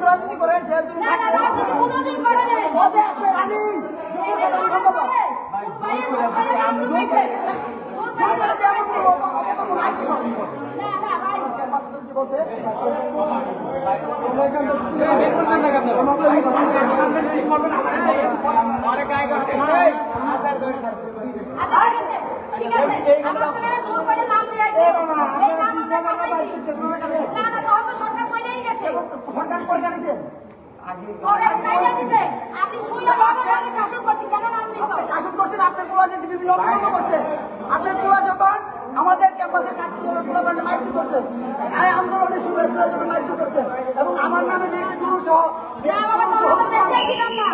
রাজনীতি করেন বলছে ঠিক আছে আমরা সেখানে জোর করে নাম দিয়ে আসি এই নাম আমরা কাটাইছি না না তো সরকার কইলেই গেছে সরকার করে কাটিছে ওরা কাইলা দিছে আপনি শুইলা বাবা আগে শাসন করতে কেন নাম দিছো শাসন করতে আপনার পুরো যে বিভিন্ন অপরাধ করতে আপনার পুরো যখন আমাদের ক্যাম্পাসে ছাত্র পুরো মাইক করতে এই আন্দোলনের শুরু যখন মাইক করতে এবং আমার নামে যে গুরু সহ না বাবা তো আমাদের দেশে কি নাম না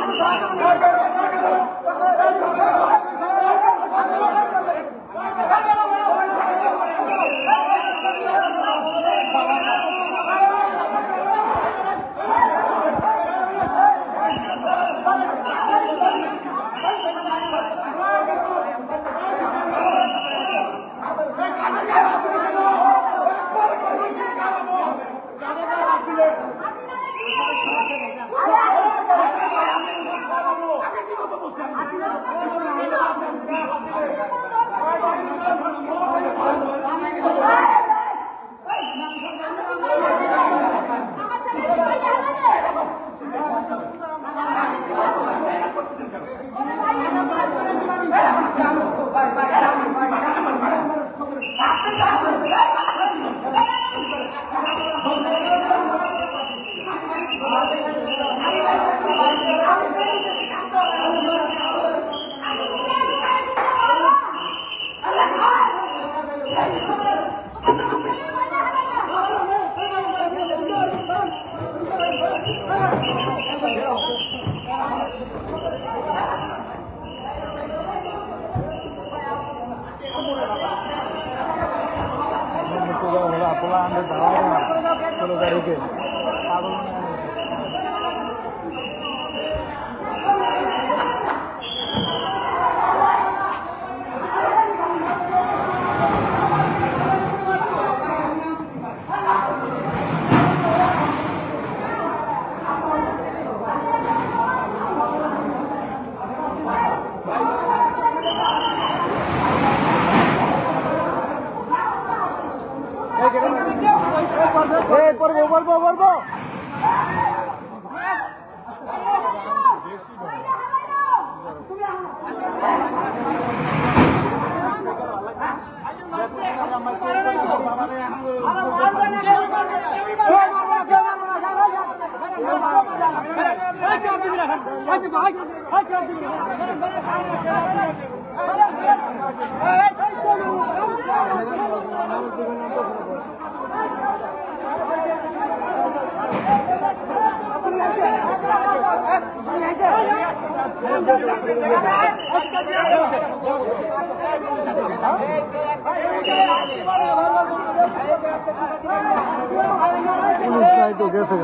तो कैसे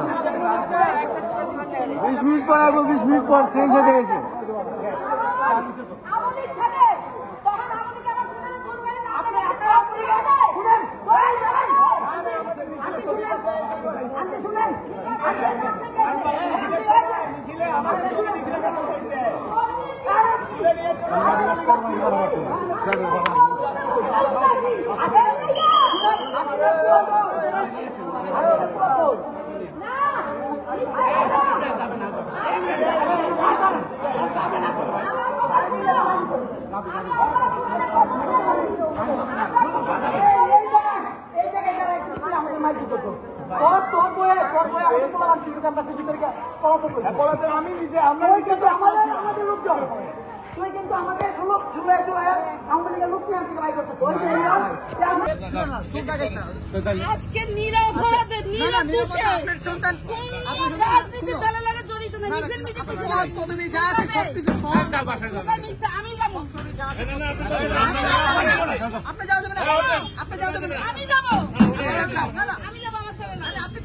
20 मिनट पर आपको 20 मिनट पर चेंज हो गए थे আজকে নিরপরাধে নিরদোষে রাজনীতি দলের লগে জড়িত না নিজের মিটিং প্রথমে যা আছে সবকিছু আমি যাবো আপনি যাওয়া যাবে না আপনি যাওয়া যাবে না আমি যাবো আমার ছেলে না আপনি